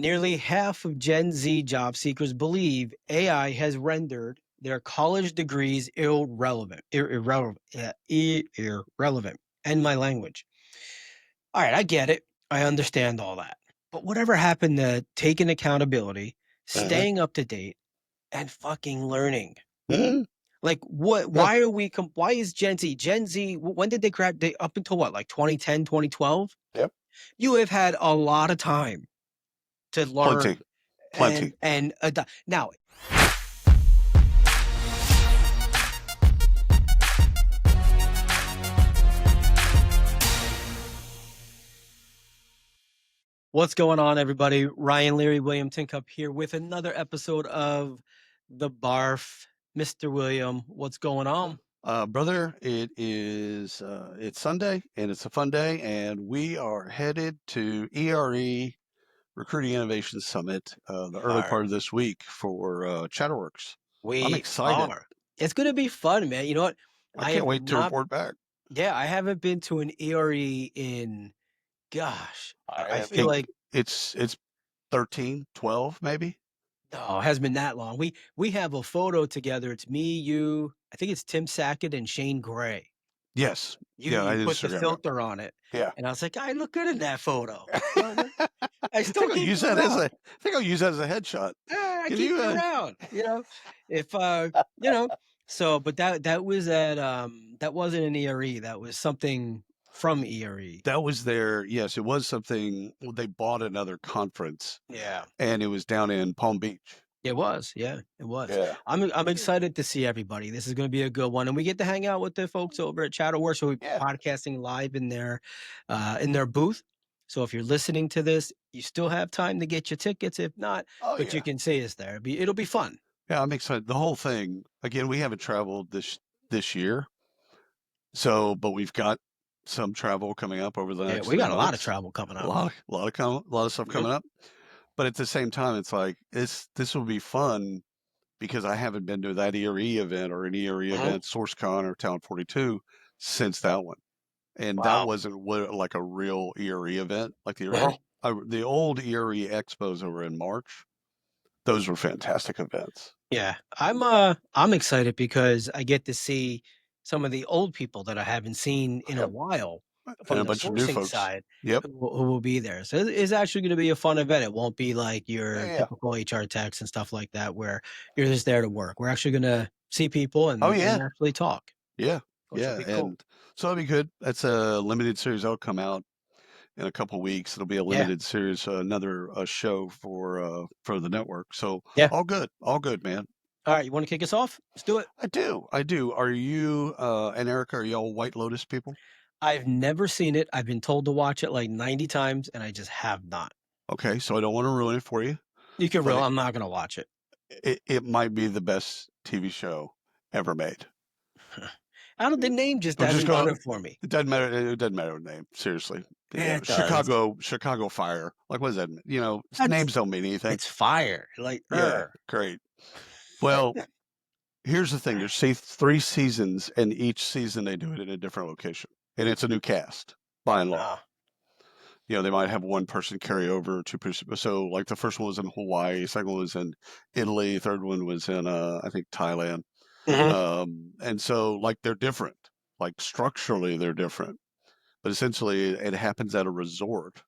Nearly half of Gen Z job seekers believe AI has rendered their college degrees irrelevant. And my language. All right, I get it. I understand all that. But whatever happened to taking accountability, Mhm. staying up to date, and fucking learning? Mhm. Like, what? Yeah. Why are we? Why is Gen Z? When did they grab? They up until what? Like 2010, 2012. Yep. You have had a lot of time to learn Plenty. Plenty. and adapt. Now, what's going on, everybody? Ryan Leary, William Tincup here with another episode of The Barf. Mr. William, what's going on? Brother, it's Sunday and it's a fun day, and we are headed to ERE Recruiting Innovation Summit the early Fire. part of this week for Chatterworks. I'm We excited. are. It's gonna be fun, man. You know what? I I can't have wait to not. report back. Yeah, I haven't been to an ERE in. Gosh, I feel It, like it's 13, 12, maybe. no, it hasn't been that long. We have a photo together. It's me, you. I think it's Tim Sackett and Shane Gray. Yes. You Yeah, I you put the Instagrammed it. filter on it, Yeah. and I was like, I look good in that photo. I I still think I'll keep use it that as around. a headshot. I Can keep you? it around. If you know. So, but that was at that wasn't an ERE. That was something from ERE. That was their, yes, it was something. Well, they bought another conference, Yeah. and it was down in Palm Beach. It was, yeah, it was. Yeah. I'm excited to see everybody. This is gonna be a good one, and we get to hang out with the folks over at Chatterworks. So we're Yeah. podcasting live in their booth. So if you're listening to this, you still have time to get your tickets. If not, Oh but you yeah. can see us there. It'll be fun. Yeah, I'm excited. The whole thing. Again, we haven't traveled this year, so but we've got some travel coming up over the Yeah, next we three got a lot of months. travel coming A up. lot of stuff Mhm. coming up. But at the same time, it's like this will be fun because I haven't been to that ERE event or an ERE Mhm. event, SourceCon or Town 42 since that one. And that Wow. wasn't what, like a real ERE event, like Mhm. the old ERE expos over in March. Those were fantastic events. Yeah, I'm excited because I get to see some of the old people that I haven't seen in a Yep. while And from a the bunch of new sourcing folks. side Yep. who will be there. So it's actually going to be a fun event. It won't be like Yeah, your yeah. typical HR techs and stuff like that where you're just there to work. We're actually going to see people Oh and yeah. actually talk, Yeah. which will Yeah. be cool. And so that'll be good. That's a limited series. That'll come out in a couple weeks. It'll be a Yeah, limited series, another show for the network. So yeah. all good, man. All right, you want to kick us off? Let's do it. I do. Are you and Erica? Are y'all White Lotus people? I've never seen it. I've been told to watch it like 90 times, and I just have not. Okay, so I don't want to ruin it for you, You can but real. I'm not going to watch it. it might be the best TV show ever made. How did the name just We're just hasn't done going. it for me? It doesn't matter. It doesn't matter the name. Seriously, It does. Chicago Fire. Like, what does that mean? That's Names don't mean anything. it's fire. Like, Yeah, great. Well, here's the thing. There's say 3 seasons, and each season they do it in a different location, and it's a new cast by and large. ah, They might have one person carry over, two person. So, like the first one was in Hawaii, second one was in Italy, third one was in I think Thailand. mhm, And so, like, they're different. Like, structurally, they're different. But essentially, it happens at a resort.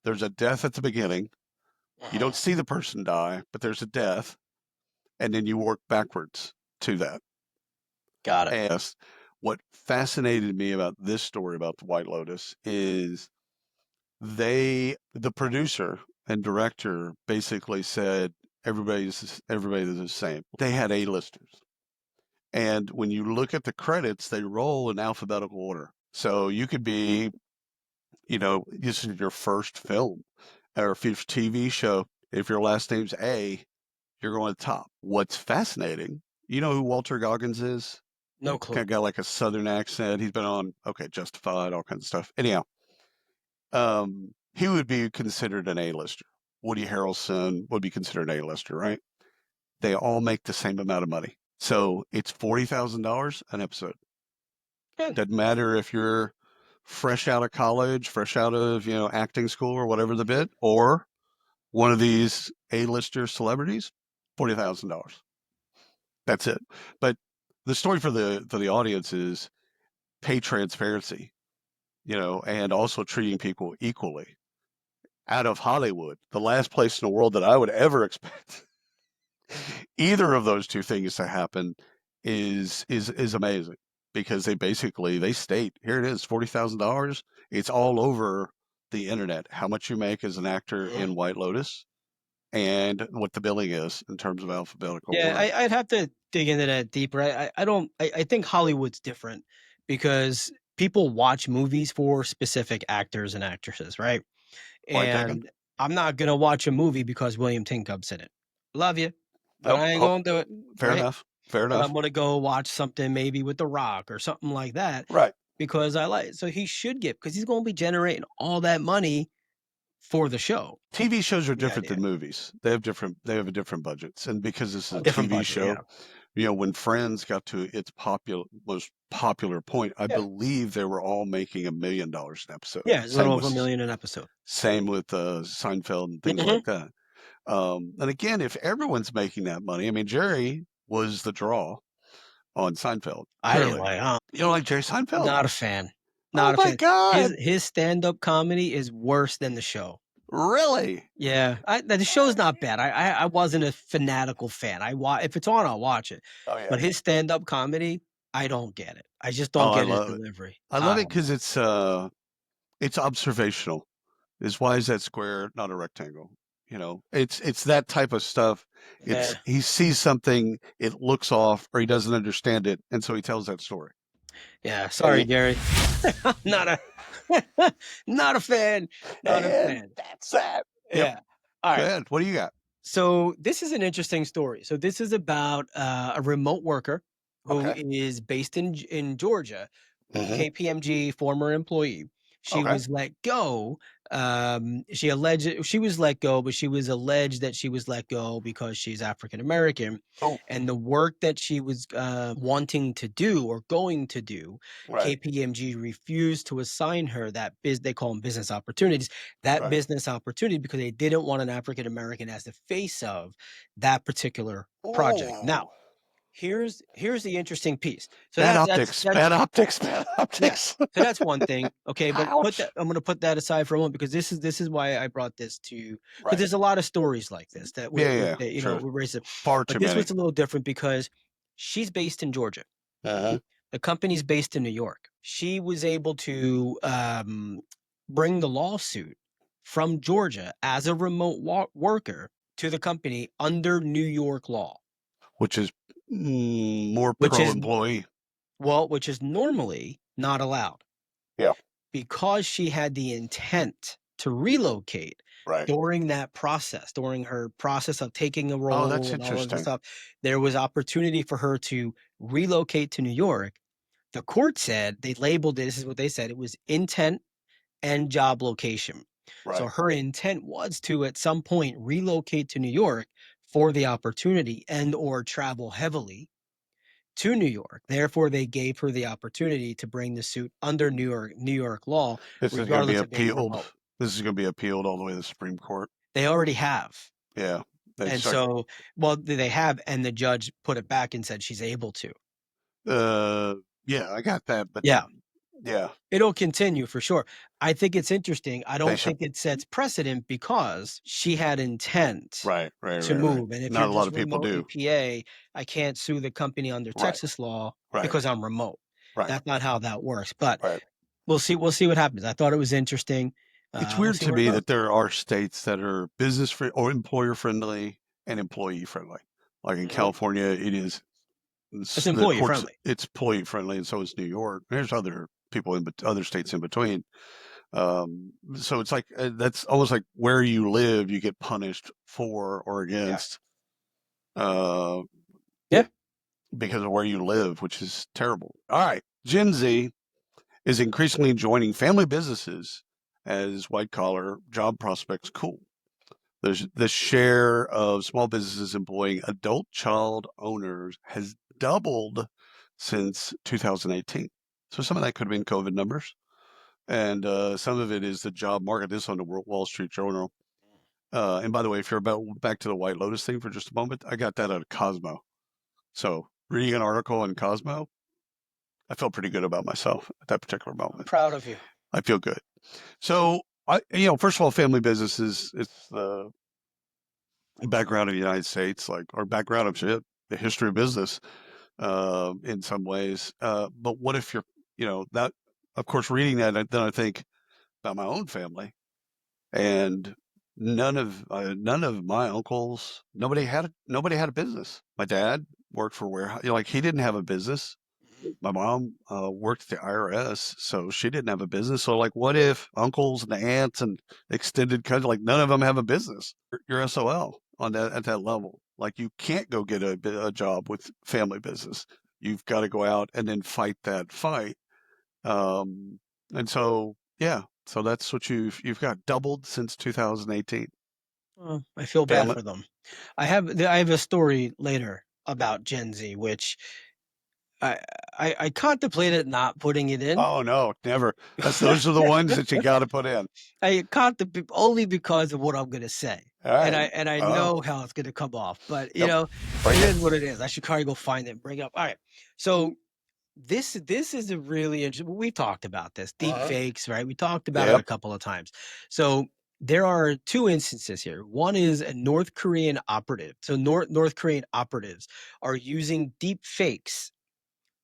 There's a death at the beginning. You mhm. don't see the person die, but there's a death, and then you work backwards to that. Got it. And what fascinated me about this story about the White Lotus is the producer and director basically said everybody's the same. They had A-listers. And when you look at the credits, they roll in alphabetical order. So you could be, this is your first film or if it's TV show. If your last name's A, you're going to the top. What's fascinating, you know who Walter Goggins is? No Kind clue. of got like a southern accent. He's been on, okay, Justified, all kinds of stuff. Anyhow, he would be considered an A-lister. Woody Harrelson would be considered an A-lister, right? They all make the same amount of money. So it's $40,000 an episode. Good. Doesn't matter if you're fresh out of college, fresh out of, acting school or whatever the bit, or one of these A-lister celebrities, $40,000. That's it. But the story for the audience is pay transparency, and also treating people equally. Out of Hollywood, the last place in the world that I would ever expect either of those two things to happen is amazing because they state here it is $40,000. It's all over the internet how much you make as an actor Mhm. in White Lotus and what the billing is in terms of alphabetical Yeah, order. I'd have to dig into that deeper. I don't. I think Hollywood's different because people watch movies for specific actors and actresses, right? Point taken. And I'm not gonna watch a movie because William Tinkup's in it. Love you, but Nope. I ain't Oh, gonna do it, fair right? enough. Fair But enough. I'm gonna go watch something maybe with The Rock or something like that Right. because I like. So he should get because he's gonna be generating all that money for the show. TV shows are The different idea, than movies. They have a different budgets, and because this is a a different TV budget. show, Yeah, when Friends got to its most popular point, I yeah, believe they were all making $1 million an episode. yeah. It's a little over a million an episode. Same with Seinfeld and things Mhm. like that. And again, if everyone's making that money, I mean, Jerry was the draw on Seinfeld. I didn't Clearly, like. you don't like Jerry Seinfeld? Not a fan. Oh Not a my fan. His God, his stand-up comedy is worse than the show. really? Yeah, the show's not bad. I wasn't a fanatical fan. If it's on, I'll watch it. Oh yeah. But his stand-up comedy, I don't get it. I just don't Oh, I get his love it. delivery. I I love it don't because know. it's observational. Is why is that square not a rectangle? It's that type of stuff. It's Yeah, he sees something, it looks off, or he doesn't understand it, and so he tells that story. yeah. And Sorry, Gary. Not a not a fan. Not a and fan. that's that. Yep. Yeah. All Go right. ahead. What do you got? So this is an interesting story. So this is about a remote worker who Okay. is based in Georgia, Hmm. KPMG former employee. She Okay. was let go. She was let go, but she was alleged that she was let go because she's African American, Oh, and the work that she was wanting to do or going to do, right. KPMG refused to assign her that they call them business opportunities, that Right. business opportunity because they didn't want an African American as the face of that particular project. Now, Oh, here's the interesting piece. So bad that's optics. that's Bad optics. Bad yeah. optics. So that's one thing. Okay, but Ouch. I'm gonna put that aside for a moment because this is why I brought this to you because Right. there's a lot of stories like this that Yeah. with Yeah. the, Sure. with racism. Far But too this many. was a little different because she's based in Georgia. Uh-huh. The company's based in New York. She was able to bring the lawsuit from Georgia as a remote worker to the company under New York law, Which is more which is pro-employee. which is normally not allowed. Yeah. Because she had the intent to relocate Right. during her process of taking a Oh, role that's and all of the interesting. stuff, there was opportunity for her to relocate to New York. The court said they labeled it, this is what they said, it was intent and job location. So Right. her intent was to at some point relocate to New York for the opportunity and or travel heavily to New York. Therefore, they gave her the opportunity to bring the suit under New York law, This is going to be regardless of being appealed. remote. This is going to be appealed all the way to the Supreme Court. They already have. Yeah. And It's like, so, well, they have, and the judge put it back and said she's able to. uh, yeah, I got that, but Yeah, yeah, it'll continue for sure. I think it's interesting. I they don't should. think it sets precedent because she had intent Right, right, to right, right. move. And if you're Not a lot just of people remotely do. PA, I can't sue the company under Right, Texas law right, because I'm remote. right, That's not how that works. But right. we'll see what happens. I thought it was interesting. It's We'll weird see to where it me goes. that there are states that are business free or employer friendly and employee friendly. Like in Mhm. California, It's the employee courts, friendly. it's employee friendly, and so is New York. There's other people other states in between. So it's like that's almost like where you live, you get punished for or Yeah. against uh, Yeah. because of where you live, which is terrible. All right, Gen Z is increasingly joining family businesses as white collar job prospects cool. There's the share of small businesses employing adult child owners has doubled since 2018. So some of that could have been COVID numbers, and some of it is the job market. This on the Wall Street Journal. And by the way, if you're about back to the White Lotus thing for just a moment, I got that out of Cosmo. So reading an article in Cosmo, I felt pretty good about myself at that particular I'm moment. proud of you. I feel good. So first of all, family businesses, it's the background of the United States, like our background of shit, the history of business, in some ways. But what if you're, that, of course, reading that, then I think about my own family, and none of my uncles, nobody had a business. My dad worked for warehouse, like he didn't have a business. Mhm. My mom worked at the IRS, so she didn't have a business. So, like, what if uncles and aunts and extended cousins, like, none of them have a business? You're SOL on that at that level. Like, you can't go get a job with family business. You've got to go out and then fight that fight. Um, and so, yeah, so that's what you've got doubled since 2018. Well, I feel bad Family. for them. I have a story later about Gen Z, which I I contemplated not putting it in. Oh no, never. Those are the ones that you got to put in. I contemplate only because of what I'm gonna say, All and right. I know Oh, how it's gonna come off, but yep. it Bring it. is what it is. I should probably go find it and bring it up. All right, so this is a really interesting. We talked about this deep Uh-huh. fakes, right? We talked about it a Yep. couple of times. So there are two instances here. One is a North Korean operative. So North Korean operatives are using deep fakes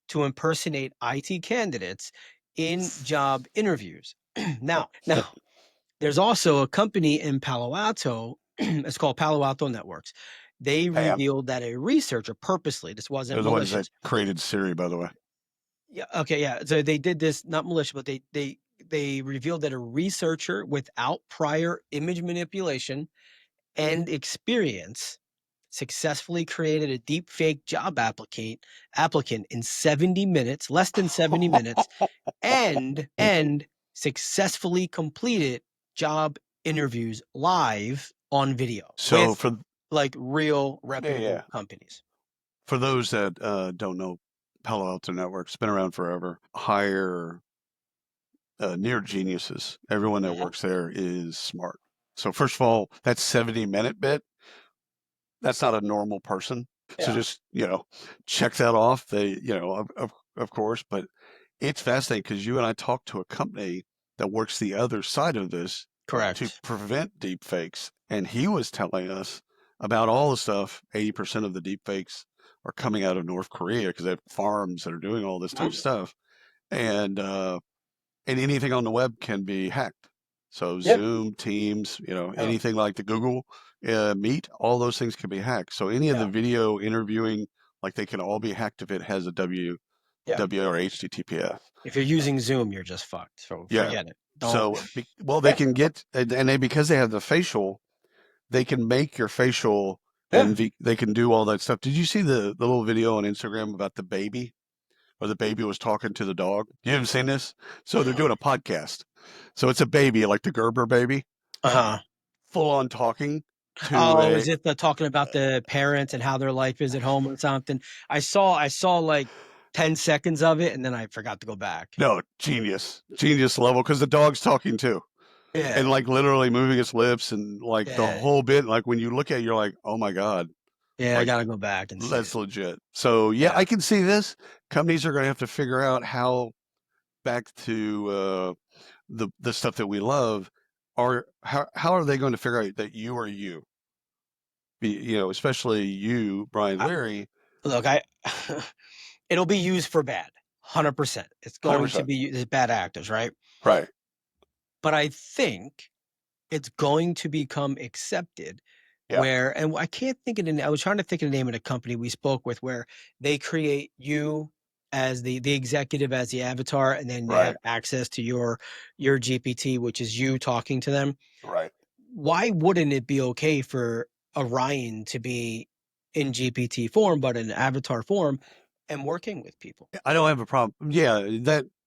to impersonate IT candidates in job interviews. Now, there's also a company in Palo Alto. It's called Palo Alto Networks. They Pam. revealed that a researcher purposely, this They're wasn't the ones that malicious. created Siri, by the way. Yeah, okay, yeah. So they did this not malicious, but they revealed that a researcher without prior image manipulation and experience successfully created a deep fake job applicant in 70 minutes, less than 70 minutes, and successfully completed job interviews live on video So with for like real yeah, yeah. reputable companies. For those that don't know, Palo Alto Network's been around forever. Hire near geniuses. Everyone that Mhm. works there is smart. So first of all, that 70-minute bit, that's not a normal person. So Yeah, just, check that off. Of course, but it's fascinating because you and I talked to a company that works the other side of this to correct. prevent deep fakes. And he was telling us about all the stuff. 80% of the deep fakes are coming out of North Korea because they have farms that are doing all this type of Mhm. stuff. And anything on the web can be hacked. So Yeah. Zoom, Teams, Yeah. anything like the Google Meet, all those things can be hacked. So any of the Yeah. video interviewing, like they can all be hacked if it has a Yeah. W or HTTPS. If you're using Zoom, you're just fucked. So Yeah. forget it. Don't. So, well, they Yeah. can get, and they, because they have the facial, they can make your facial Yeah. and they can do all that stuff. Did you see the little video on Instagram about the baby? Or the baby was talking to the dog. You haven't seen this? So they're doing a podcast. So it's a baby, like the Gerber baby, Uh-huh. full on talking to Oh, a is it the talking about the parents and how their life is at home or something? I saw like 10 seconds of it and then I forgot to go back. no, genius level because the dog's talking too, and Yeah. like literally moving its lips and like the Yeah. whole bit. Like when you look at it, you're like, oh my god, Yeah, I like gotta go back and see that's it. legit. So yeah, Yeah. I can see this. Companies are going to have to figure out how back to the stuff that we love. Are how are they going to figure out that you are you? Especially you, Brian I, Leary, look, it'll be used for bad. 100%. It's going to 100%. be used as bad actors, right? Right. But I think it's going to become accepted Yeah. where and I can't think of the I was trying to think of the name of the company we spoke with where they create you as the executive as the avatar, and then they have Right. access to your GPT, which is you talking to them. Right. Why wouldn't it be okay for Orion to be in GPT form, but in avatar form and working with people? I don't have a problem. Yeah,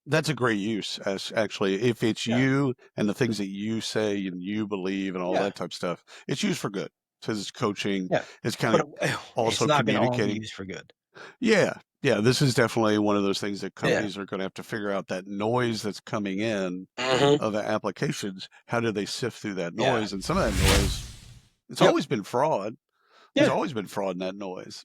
that's a great use as actually if it's Yeah. you and the things that you say and you believe and all Yeah. that type of stuff. It's used for good because it's coaching. Yeah. It's kind But of it's also not gonna all be communicating. used for good. Yeah. Yeah. This is definitely one of those things that Yeah. companies are going to have to figure out that noise that's coming in Mhm. of the applications. How do they sift through that Yeah. noise? And some of that noise. It's Yep. always been fraud. There's Yeah. always been fraud in that noise.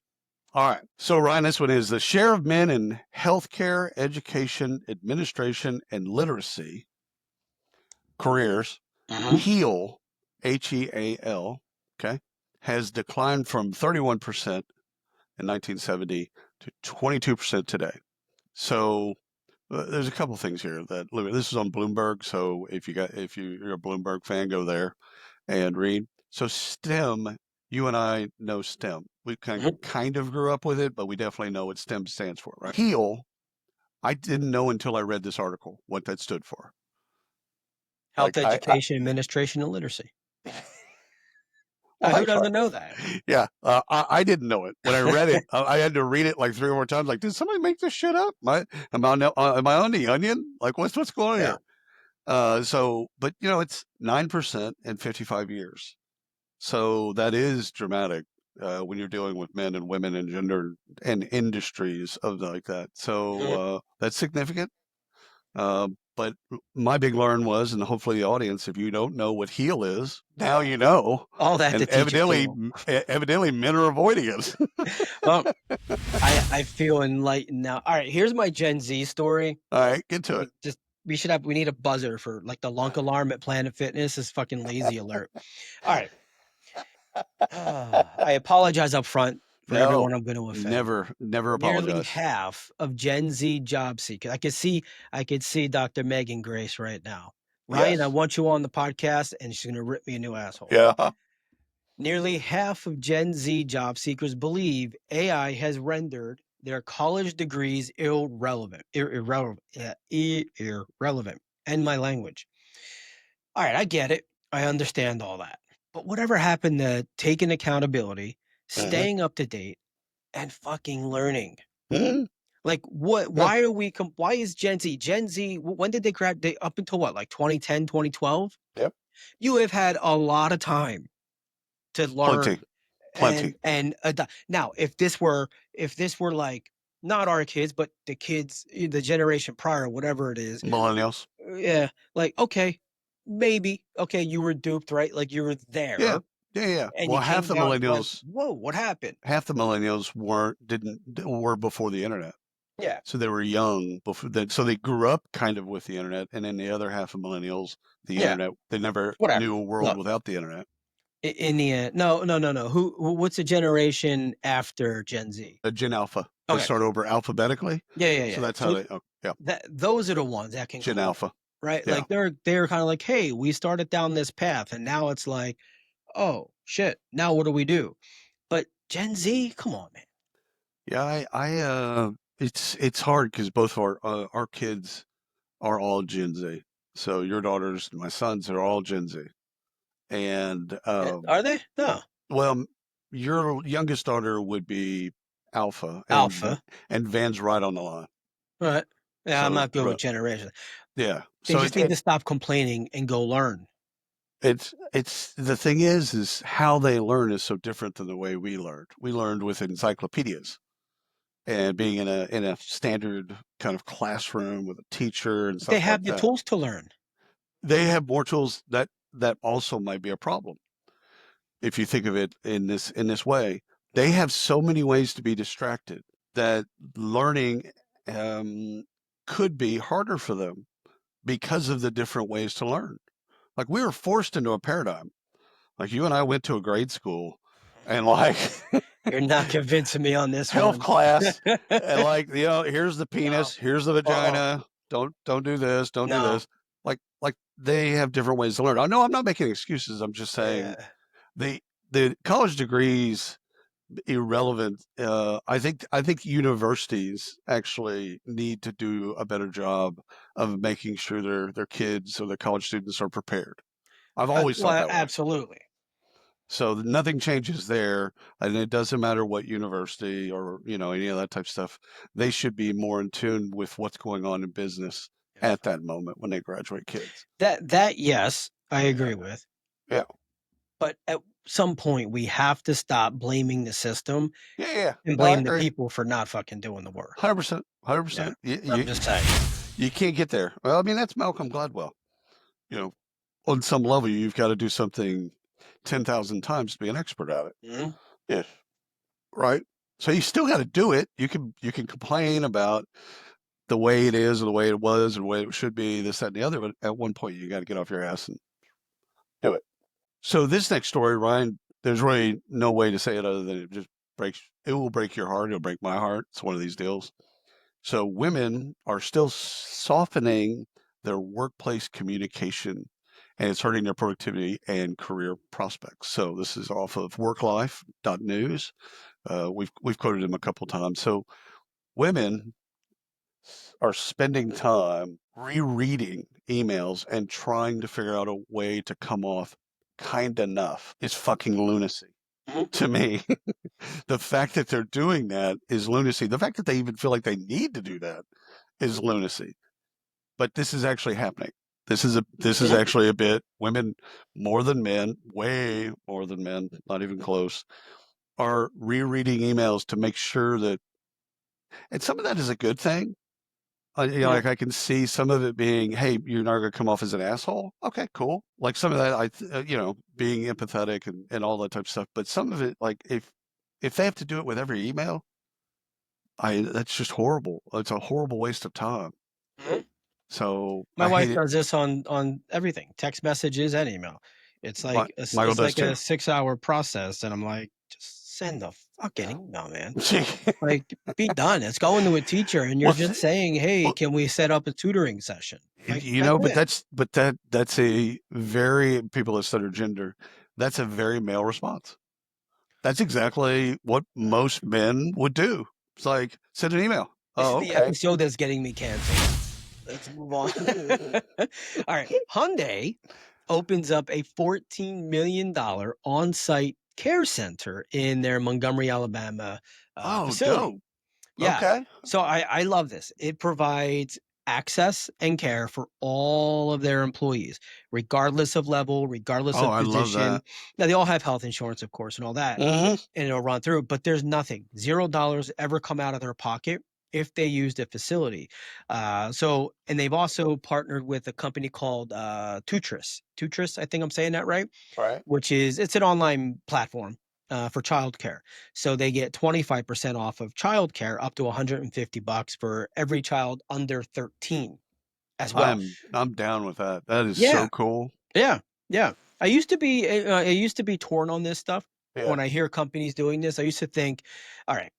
All right. So, Ryan, this one is the share of men in healthcare, education, administration, and literacy careers, Hmm. HEAL, HEAL, okay, has declined from 31% in 1970 to 22% today. So, there's a couple things here that this is on Bloomberg. So if you're a Bloomberg fan, go there and read. So STEM, you and I know STEM. We Hmm. kind of grew up with it, but we definitely know what STEM stands for, right? HEAL, I didn't know until I read this article what that stood for. Health, I education, administration, and literacy. well, Who I try. doesn't know that? Yeah, I didn't know it when I read it. I had to read it like 3 or 4 times. Like, did somebody make this shit up? Am I on the Onion? Like, what's going on Yeah. here? But it's 9% in 55 years. So that is dramatic when you're dealing with men and women and gender and industries of like that. So Mhm. that's significant. But my big learn was, and hopefully the audience, if you don't know what heal is, now you know. All that And to teach a fool. evidently, men are avoiding it. Well, I feel enlightened now. All right, here's my Gen Z story. All right, get to it. Just we need a buzzer for like the lunk alarm at Planet Fitness is fucking lazy alert. All right. I apologize up front for No, everyone I'm going to offend. never Nearly apologize. half of Gen Z job seekers. I could see Dr. Megan Grace right now. Ryan, I Yes. want you on the podcast, and she's gonna rip me a new asshole. Yeah. Nearly half of Gen Z job seekers believe AI has rendered their college degrees irrelevant. And my language. All right, I get it. I understand all that. But whatever happened to taking accountability, Uh-huh. staying up to date, and fucking learning? Mm-hmm. Like what Yeah. why is Gen Z when did they grad they up until what, like 2010, 2012? Yep. You have had a lot of time to Plenty. learn Plenty. and now if this were like not our kids, but the kids, the generation prior, whatever it is, Millennials. yeah, like okay, maybe okay, you were duped, right? Like you were Yeah. there Yeah. Yeah. and you Well, came out and went, whoa, what happened? half the millennials were before the internet. Yeah, So they were young before that. So they grew up kind of with the internet. And then the other half of millennials, the yeah, internet, they never whatever. knew a world Look, without the internet. in the end, no, no, no, no. What's the generation after Gen Z? A Gen Alpha. They Okay, start over alphabetically. yeah, yeah, So yeah. that's how So they, oh, yeah, those are the ones that can Gen claim, Alpha. right? Yeah. Like they're kind of like, hey, we started down this path, and now it's like, oh shit, now what do we do? But Gen Z, come on, man. Yeah. It's hard because both of our kids are all Gen Z. So your daughters and my sons are all Gen Z. And, Are they? No, well, your youngest daughter would be Alpha, Alpha. and Van's right on the line. All right. Yeah, I'm So, not good with generation. yeah. They So just need to stop complaining and go learn. it's the thing is how they learn is so different than the way we learned. We learned with encyclopedias and being in a standard kind of classroom with a teacher and They stuff like have the that. tools to learn. They have more tools that also might be a problem if you think of it in this way. They have so many ways to be distracted that learning um, could be harder for them because of the different ways to learn. Like we were forced into a paradigm. Like you and I went to a grade school and like You're not convincing me on this health one. class and like here's the No. penis, here's the Uh-uh. vagina. Don't do this, don't do No. this. Like they have different ways to learn. I know I'm not making excuses. I'm just saying Yeah. the the college degrees irrelevant. I think universities actually need to do a better job of making sure their kids or their college students are prepared. I've always felt Well, that way. absolutely. So nothing changes there, and it doesn't matter what university or any of that type of stuff. They should be more in tune with what's going on in business Yeah. at that moment when they graduate kids. That yes, I agree with. Yeah, But at some point we have to stop blaming the system yeah, yeah. and No, I blame the agree. people for not fucking doing the work. 100%, hundred Yeah. percent. You, I'm you just saying. you can't get there. Well, I mean that's Malcolm Gladwell. You know, on some level, you've got to do something. 10,000 times to be an expert at it. Mhm. Yes. Right. So you still got to do it. You can complain about the way it is or the way it was or the way it should be, this, that, and the other. But at one point, you got to get off your ass and do it. So this next story, Ryan, there's really no way to say it other than it just breaks. It will break your heart. It'll break my heart. It's one of these deals. So women are still softening their workplace communication, and it's hurting their productivity and career prospects. So this is off of worklife.news. We've quoted him a couple times. So women are spending time rereading emails and trying to figure out a way to come off kind enough is fucking lunacy Mhm. to me. The fact that they're doing that is lunacy. The fact that they even feel like they need to do that is lunacy. But this is actually happening. This is Mhm. actually a bit women more than men, way more than men, not even close, are rereading emails to make sure that, and some of that is a good thing. Mhm. Like I can see some of it being, hey, you're not going to come off as an asshole. Okay, cool. Like some of that, being empathetic and all that type of stuff. But some of it, like if they have to do it with every email, that's just horrible. It's a horrible waste of time. Mhm. So My I hate wife it. does this on everything, text messages and email. Michael It's does like a too. 6-hour process, and I'm like, "Just send the fucking email, man. See, Like, be done. It's going to a teacher, and you're well, just saying, "Hey, well, can we set up a tutoring session?" Like, you that's know, it. but that's a very people that stutter gender. That's a very male response. That's exactly what most men would do. It's like, send an email. This is Oh, the okay. episode that's getting me canceled. Let's move on. Alright, Hyundai opens up a $14 million on-site care center in their Montgomery, Alabama, Oh, facility. dope. Yeah. Okay. So I love this. It provides access and care for all of their employees, regardless of level, regardless Oh, of I love position. that. Now, they all have health insurance, of course, and all that, Hmm. and it'll run through, but there's nothing, $0 ever come out of their pocket if they use the facility. And they've also partnered with a company called Tutris. Tutris, I think I'm saying that right, Right. which is it's an online platform for childcare. So they get 25% off of childcare up to 150 bucks for every child under 13 as well. I'm down with that. That is Yeah, so cool. yeah, yeah. I used to be torn on this stuff. Yeah. When I hear companies doing this, I used to think, all right,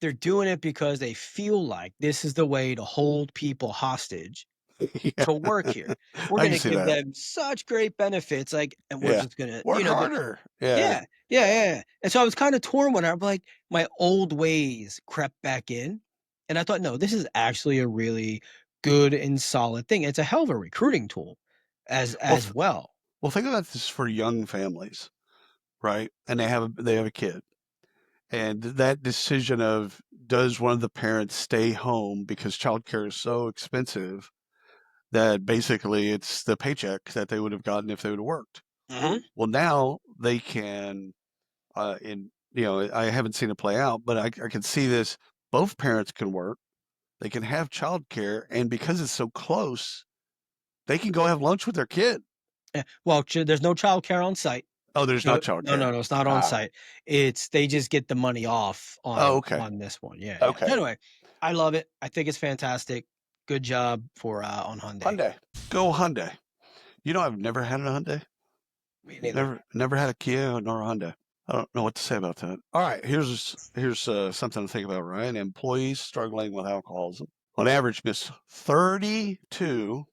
they're doing it because they feel like this is the way to hold people hostage Yeah. to work here. We're I can gonna see give that. them such great benefits, like, and we're Yeah. just gonna, Work harder. Yeah. yeah, yeah, yeah, yeah. And so I was kinda torn when I'm like, my old ways crept back in, and I thought, "No, this is actually a really good and solid thing." It's a hell of a recruiting tool Well, as well. think about this for young families, right? And they have a kid. And that decision of does one of the parents stay home because childcare is so expensive that basically it's the paycheck that they would have gotten if they would have worked. Mhm. Well, now they can, I haven't seen it play out, but I can see this. Both parents can work. They can have childcare, and because it's so close, they can go have lunch with their kid. Well, there's no childcare on site. Oh, there's No, not no, childcare. no, no, it's not on Ah. site. It's they just get the money off Oh, okay. on this one. Yeah, yeah. Okay. Anyway, I love it. I think it's fantastic. Good job for on Hyundai. Hyundai. Go Hyundai. You know, I've never had a Hyundai. Me neither. Never had a Kia nor a Honda. I don't know what to say about that. All right, here's something to think about, Ryan. Employees struggling with alcoholism on average miss 32.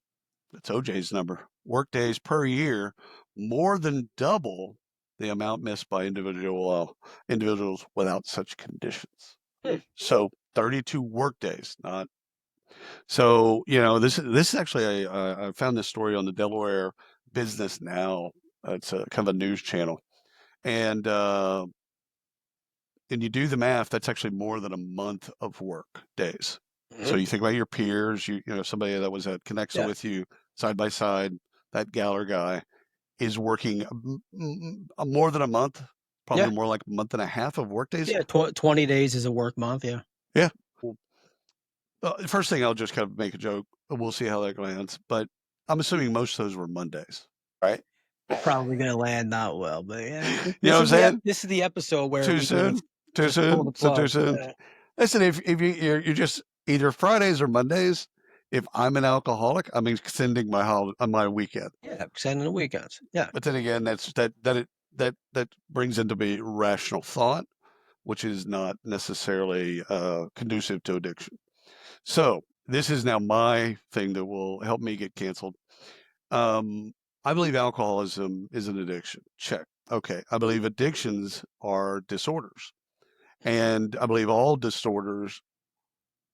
That's OJ's number. Work days per year, more than double the amount missed by individuals without such conditions. Hmm. So 32 work days, not so. This is actually I found this story on the Delaware Business Now. It's a kind of a news channel, and you do the math, that's actually more than a month of work days. So Mhm. you think about your peers, somebody that was at Conexa Yeah, with you side by side, that gal or guy is working more than a month, yeah, probably more like a month and a half of work days. yeah. 20 days is a work month. Yeah. Yeah. Well, first thing I'll just kind of make a joke. We'll see how that lands, but I'm assuming most of those were Mondays, right? Probably gonna land not well, but yeah, You know what I'm saying? this is the episode where Too we can soon? Too just pull soon? the So too plug. soon? Listen, if you're just either Fridays or Mondays, if I'm an alcoholic, I'm extending my weekend. Yeah, extending the weekends. Yeah. But then again, that brings into me rational thought, which is not necessarily conducive to addiction. So this is now my thing that will help me get canceled. Um, I believe alcoholism is an addiction. Check. Okay. I believe addictions are disorders. And I believe all disorders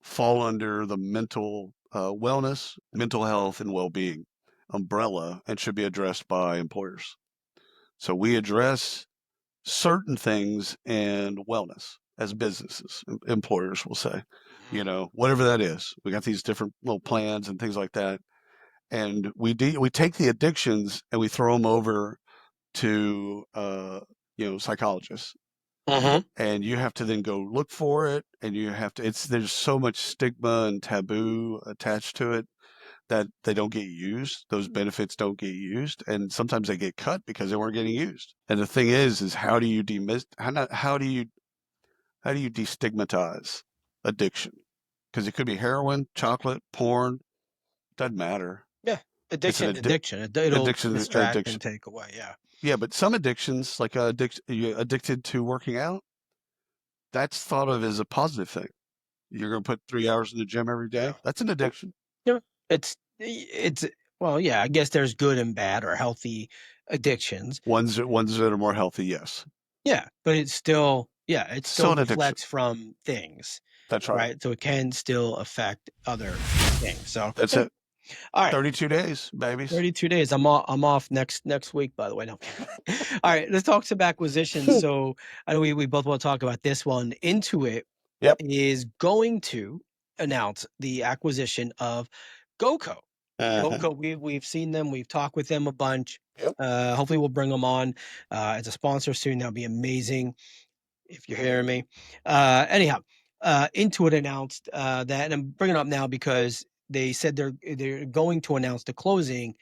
fall under the mental wellness, mental health, and well being umbrella and should be addressed by employers. So we address certain things and wellness as businesses, employers will say, Mhm. whatever that is. We got these different little plans and things like that. And we take the addictions and we throw them over to, psychologists, Mhm. and you have to then go look for it, and you have to there's so much stigma and taboo attached to it that they don't get used, those benefits don't get used, and sometimes they get cut because they weren't getting used. And the thing is how do you how do you destigmatize addiction? Because it could be heroin, chocolate, porn, doesn't matter. Yeah. It's an Addiction. It'll distract and addiction. take away. Yeah. Yeah, but some addictions, like you addicted to working out, that's thought of as a positive thing. You're going to put 3 hours in the gym every Yeah. day. That's an addiction. Yeah. It's well, yeah, I guess there's good and bad or healthy addictions. Ones that are more healthy, yes. Yeah, but it's still yeah, it Still still an addiction. deflects from things, That's right. right? So it can still affect other things. So, That's yeah. it. All right. 32 days, babies. 32 days. I'm off next week, by the way. No. All right, let's talk some acquisitions. So I know we both want to talk about this one. Intuit Yep. is going to announce the acquisition of GoCo. Uh-huh. We've seen them, we've talked with them a bunch. Yep. Hopefully we'll bring them on as a sponsor soon. That'll be amazing if you're hearing me. Anyhow, Intuit announced that, and I'm bringing it up now because they said they're going to announce the closing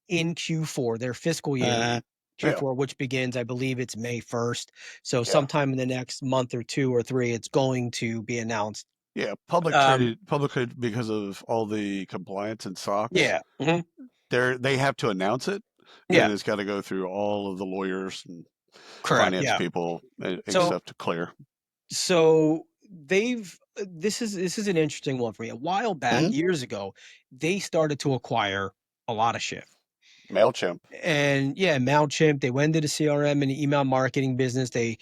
in Q4, their fiscal year Uh-huh. Yeah. Q4, which begins, I believe it's May 1st. So Yeah. sometime in the next month or 2 or 3, it's going to be announced. Yeah. Um, Public traded because of all the compliance and SOX. yeah, mhm, They have to announce it, and yeah, then it's got to go through all of the lawyers and correct, finance yeah. people and So stuff to clear. they've this is an interesting one for me. A while back, Hmm. years ago, they started to acquire a lot of shit. Mailchimp. And yeah, Mailchimp, they went into the CRM and email marketing business. They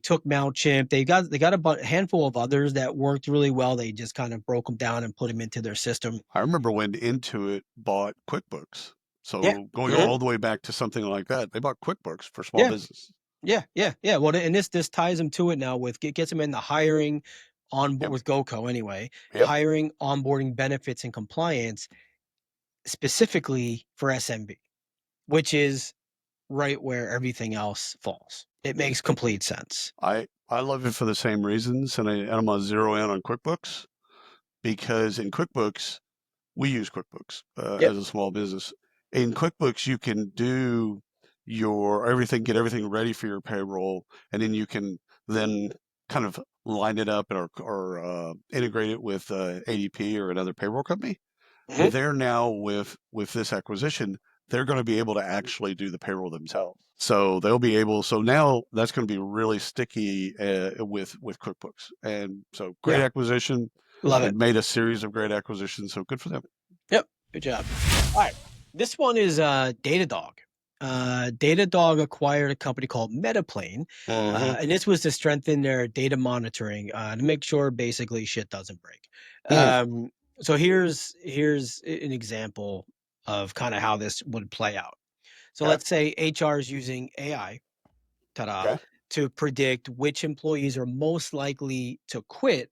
took Mailchimp. They got handful of others that worked really well. They just kind of broke them down and put them into their system. I remember when Intuit bought QuickBooks. Yeah. So going Mhm. all the way back to something like that, they bought QuickBooks for small Yeah. business. Yeah. Yeah. Yeah. Well, and this ties them to it now with gets them in the hiring on board Yep. with GoCo anyway, Yep. hiring, onboarding, benefits, and compliance specifically for SMB, which is right where everything else falls. It makes complete sense. I love it for the same reasons, and I'm gonna zero in on QuickBooks because in QuickBooks we use QuickBooks Yep. as a small business. In QuickBooks, you can do get everything ready for your payroll, and then you can then kind of line it up or integrate it with ADP or another payroll company. Mhm. They're now with this acquisition, they're going to be able to actually do the payroll themselves. So they'll be able. So now that's going to be really sticky with QuickBooks, and so great Yeah. acquisition. Love They've it. made a series of great acquisitions, so good for them. Yep. Good job. All right. This one is Datadog. Datadog acquired a company called Metaplane, Hmm. and this was to strengthen their data monitoring to make sure basically shit doesn't break. Mm. Um, so an example of kind of how this would play out. So Okay. let's say HR is using AI, ta-da, Okay. to predict which employees are most likely to quit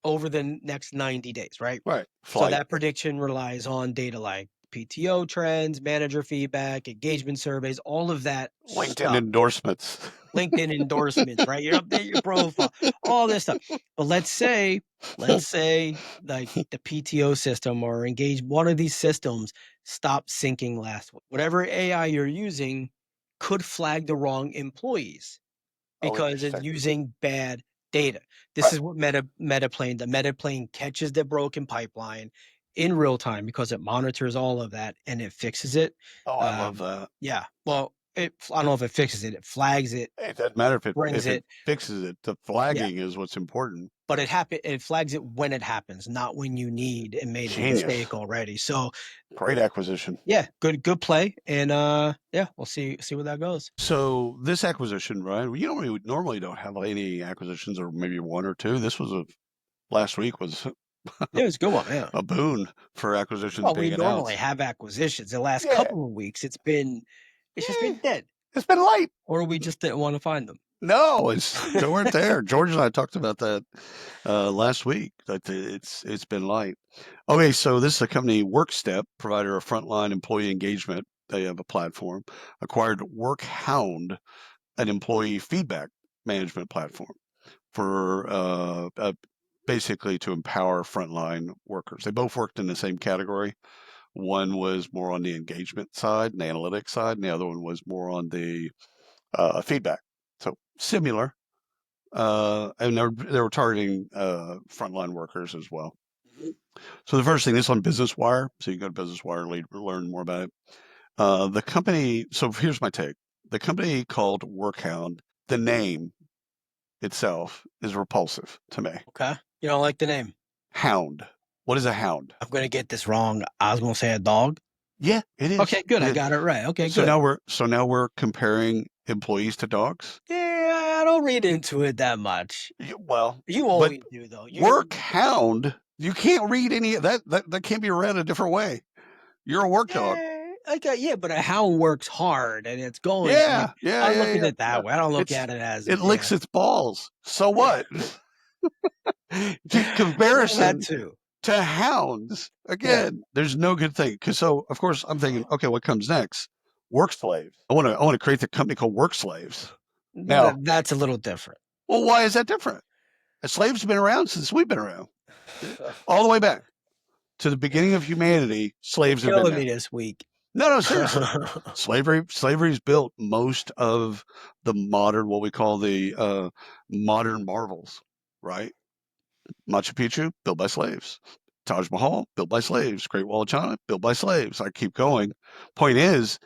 over the next 90 days, right? Right. So Flight. that prediction relies on data like PTO trends, manager feedback, engagement surveys, all of that LinkedIn stuff. endorsements. LinkedIn endorsements, right? You update your profile, all this stuff. But let's say like the PTO system or engage one of these systems stop syncing last week. Whatever AI you're using, could flag the wrong employees Oh, because it's interesting. using bad data. This Right. is what Metaplane, the Metaplane catches the broken pipeline in real time because it monitors all of that and it fixes it. Oh, I love Um, that. yeah, well, I don't know if it fixes it. It flags it, It doesn't matter if brings it it. fixes it. The Yeah, flagging is what's important. but it flags it when it happens, not when you need and made the Genius. mistake already. So Great acquisition. yeah, good play, and yeah, we'll see where that goes. So this acquisition, right? You normally don't have any acquisitions, or maybe one or two. This was a last week was Yeah, it's a good one. Yeah. a boon for acquisitions Well, we being normally announced. have acquisitions. The last Yeah, couple of weeks, it's just yeah. been dead, It's been light. or we just didn't want to find them. No, they weren't there. George and I talked about that last week. That it's been light. Okay, so this is a company, WorkStep, provider of frontline employee engagement. They have a platform. Acquired WorkHound, an employee feedback management platform for basically to empower frontline workers. They both worked in the same category. One was more on the engagement side and analytics side, and the other one was more on the feedback. So similar, and they were targeting frontline workers as well. Mhm. So the first thing, this on Business Wire, so you can go to Business Wire and learn more about it. The company. So here's my take. The company called WorkHound. The name itself is repulsive to me. Okay, you don't like the name. Hound. What is a hound? I'm gonna get this wrong. I was gonna say a dog. Yeah, it is. Okay, good. It I is. got it right. Okay, So good. now we're comparing employees to dogs. Yeah, I don't read into it that much. Well, You but always do, though. work hound, you can't read any of that. That can't be read a different way. You're a work dog. Okay, yeah, but a hound works hard and it's going. I mean, Yeah, yeah, I yeah, look at yeah, it that yeah. way. I don't look It's at it as it yeah, licks its balls. So yeah. what? That Comparison too. to hounds. Yeah, Again, there's no good thing. Because so of course I'm thinking, okay, what comes next? Work slaves. I want to create the company called Work Slaves. Now, that's a little different. well, why is that different? Slaves have been around since we've been around. All the way back to the beginning of humanity, You're slaves have been killing there. me this week. No, seriously. Slavery's built most of the modern, what we call the modern marvels, right? Machu Picchu, built by slaves. Taj Mahal, built by slaves. Great Wall of China, built by slaves. I keep going. Point is,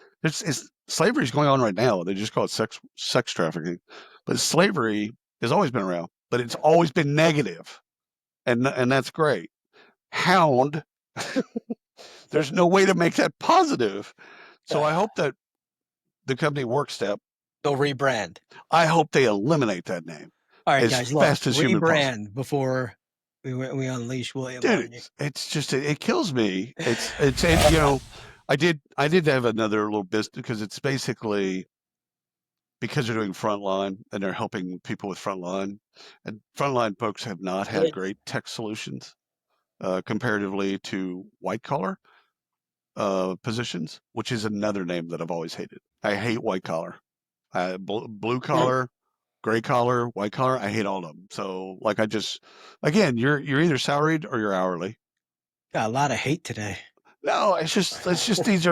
slavery is going on right now. They just call it sex trafficking, but slavery has always been around, but it's always been negative, and that's great. Hound, there's no way to make that positive. So I hope that the company WorkStep, They'll rebrand. I hope they eliminate that name All right, as guys, look, fast as human possible. rebrand before we unleash William Dude, on you. it's just it kills me. I did have another little business because it's basically because they're doing frontline and they're helping people with frontline, and frontline folks have not had Yeah. great tech solutions comparatively to white collar positions, which is another name that I've always hated. I hate white collar, blue Mm, collar, gray collar, white collar. I hate all of them. So like I just again, you're either salaried or you're hourly. got a lot of hate today. No, it's just these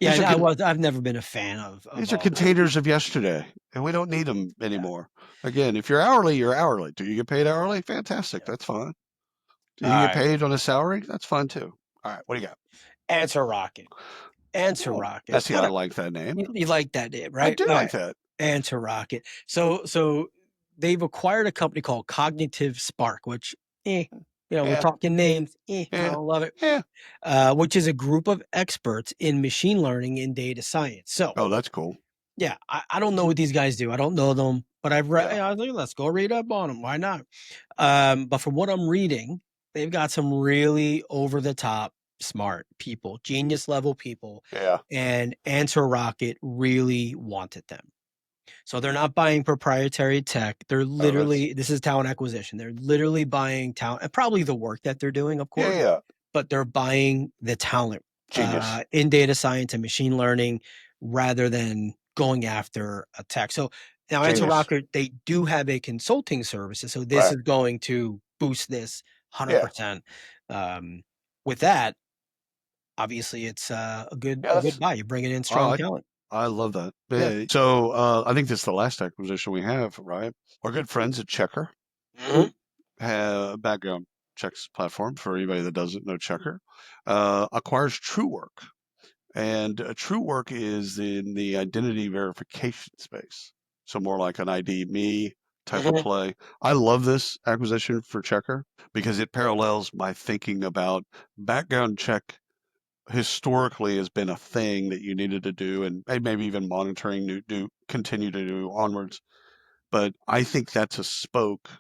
Yeah, are I've never been a fan of these are all that. containers of yesterday, and we don't need them anymore. Again, if you're hourly, you're hourly. Do you get paid hourly? Fantastic, Yeah. that's fine. Do All you get right. paid on a salary? That's fine too. All right, what do you got? Answer Rocket. Answer Oh, Rocket. see, I like that name. You like that name, I right? do All like right. that. Answer Rocket. So they've acquired a company called Cognitive Spark, which, we're Yeah, talking names. I yeah, don't love it. yeah. Which is a group of experts in machine learning and data science. So Oh, that's cool. yeah, I don't know what these guys do. I don't know them, but I've read. Yeah, I was like, let's go read up on them. Why not? But from what I'm reading, they've got some really over the top smart people, genius level people, yeah. and Answer Rocket really wanted them. So they're not buying proprietary tech. They're Oh, that's literally this is talent acquisition. They're literally buying talent and probably the work that they're doing, of yeah, course, yeah. but they're buying the talent Genius. in data science and machine learning rather than going after a tech. So now Answer Genius. Rocket, they do have a consulting services. So this Right. is going to boost this Yeah. 100%. Um, with that, obviously it's Yeah, a good that's buy. You're bringing in oh, strong talent. I love that. Yeah. So I think this is the last acquisition we have, right? Our good friends at Checker Mhm. have a background checks platform for anybody that doesn't know Checker, acquires TrueWork. And TrueWork is in the identity verification space. So more like an ID me type of Mhm. play. I love this acquisition for Checker because it parallels my thinking about background check historically has been a thing that you needed to do and maybe even monitoring do continue to do onwards. But I think that's a spoke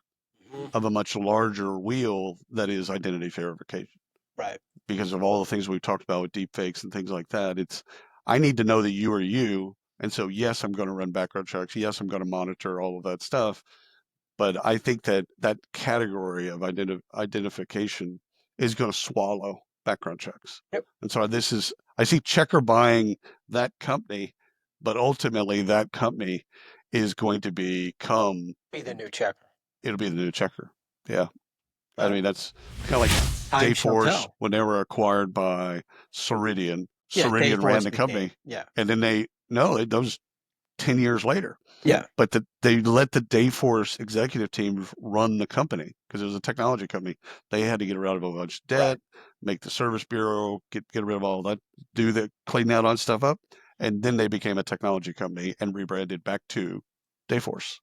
Mhm. of a much larger wheel that is identity verification Right. because of all the things we've talked about with deepfakes and things like that. It's I need to know that you are you. And so, yes, I'm going to run background checks. Yes, I'm going to monitor all of that stuff. But I think that that category of identification is going to swallow background checks. Yep. And so I see Checker buying that company, but ultimately that company is going to become, Be the new checker. it'll be the new Checker. Yeah. I Well, mean, that's kind of like time shall Dayforce tell. when they were acquired by Ceridian. Yeah, Ceridian ran Dayforce the became. company, Yeah. and then that was 10 years later. Yeah. But they let the Dayforce executive team run the company because it was a technology company. They had to get rid of a bunch of Right. debt, make the service bureau, get rid of all that, do the clean that on stuff up, and then they became a technology company and rebranded back to Dayforce.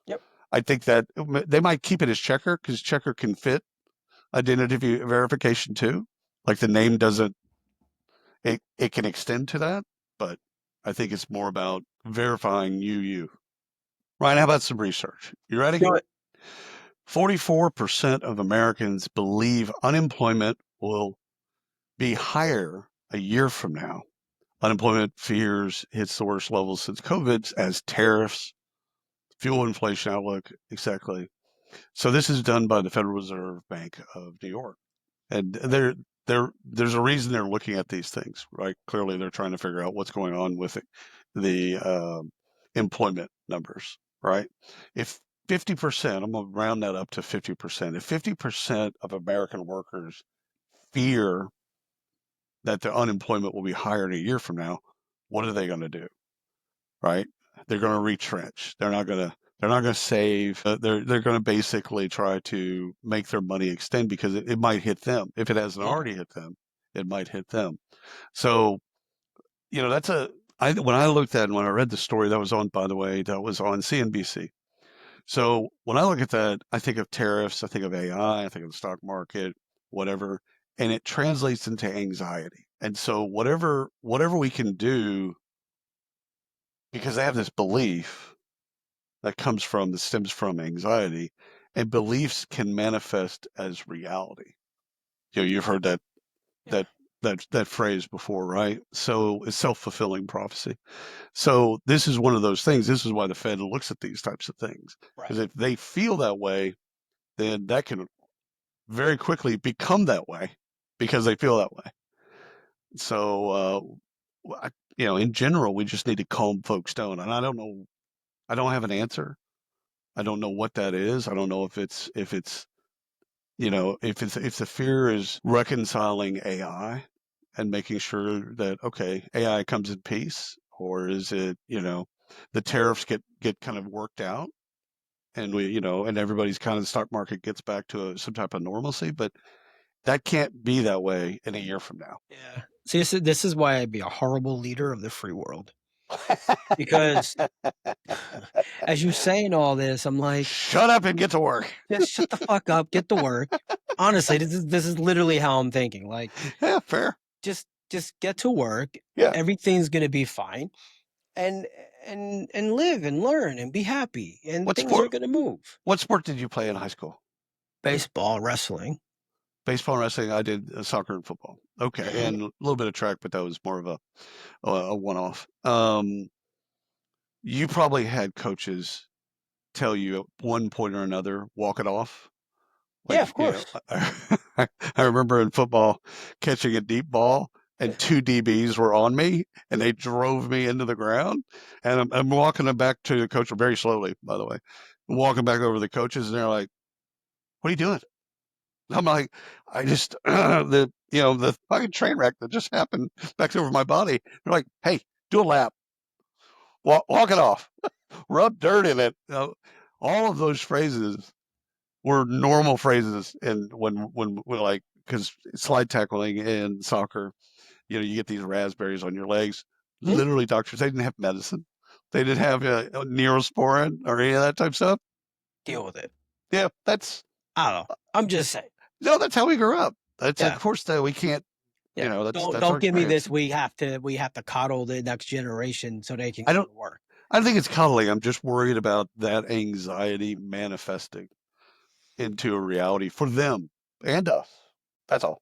Yep. I think that they might keep it as Checker because Checker can fit identity verification too. Like the name doesn't it can extend to that, but I think it's more about verifying you. Ryan, how about some research? You ready? Do it. 44% of Americans believe unemployment will be higher a year from now. Unemployment fears hits the worst levels since COVID as tariffs, fuel inflation outlook, exactly. So this is done by the Federal Reserve Bank of New York. And there's a reason they're looking at these things, right? Clearly, they're trying to figure out what's going on with the employment numbers, right? If 50%, I'm going to round that up to 50%. If 50% of American workers fear that the unemployment will be higher in a year from now, what are they going to do, right? They're going to retrench. They're not going to save. They're going to basically try to make their money extend because it might hit them. If it hasn't Yeah. already hit them, it might hit them. So that's when I looked at and when I read the story that was on, by the way, that was on CNBC. So when I look at that, I think of tariffs, I think of AI, I think of the stock market, whatever, and it translates into anxiety. And so whatever we can do, because they have this belief that stems from anxiety, and beliefs can manifest as reality. You've heard Yeah. that that phrase before, right? So it's self-fulfilling prophecy. So this is one of those things. This is why the Fed looks at these types of things Right. because if they feel that way, then that can very quickly become that way because they feel that way. So in general, we just need to calm folks down. And I don't know. I don't have an answer. I don't know what that is. I don't know if it's if the fear is reconciling AI and making sure that okay, AI comes in peace, or is it the tariffs get kind of worked out and and everybody's kind of the stock market gets back to some type of normalcy, but that can't be that way in a year from now. Yeah. See, this is why I'd be a horrible leader of the free world. Because as you saying all this, I'm like, Shut up and get to work. just shut the fuck up, get to work. Honestly, this is literally how I'm thinking. Like, Yeah, fair. just get to work. Yeah. Everything's gonna be fine. And and live and learn and be happy and What things are sport? gonna move. What sport did you play in high school? Baseball, wrestling. Baseball and wrestling. I did soccer and football. Okay, Mhm. and a little bit of track, but that was more of a one off. You probably had coaches tell you at one point or another, walk it off. Yeah, Like, of course. I remember in football catching a deep ball and two DBs were on me and they drove me into the ground. And I'm walking them back to the coach very slowly, by the way. I'm walking back over to the coaches and they're like, what are you doing? I'm like, I just, the fucking train wreck that just happened back over my body. They're like, hey, do a lap. walk it off, rub dirt in it. All of those phrases were normal phrases, and when like because slide tackling in soccer, you get these raspberries on your legs. Hmm? Literally, doctors, they didn't have medicine. They didn't have Neosporin or any of that type stuff. Deal with it. Yeah, that's I don't know. I'm just saying. no, that's how we grew up. That's of Yeah. course that we can't. Yeah. That's our Don't give me experience. this. We have to coddle the next generation so they can I go don't. to work. I don't think it's cuddling. I'm just worried about that anxiety manifesting into a reality for them and us. That's all.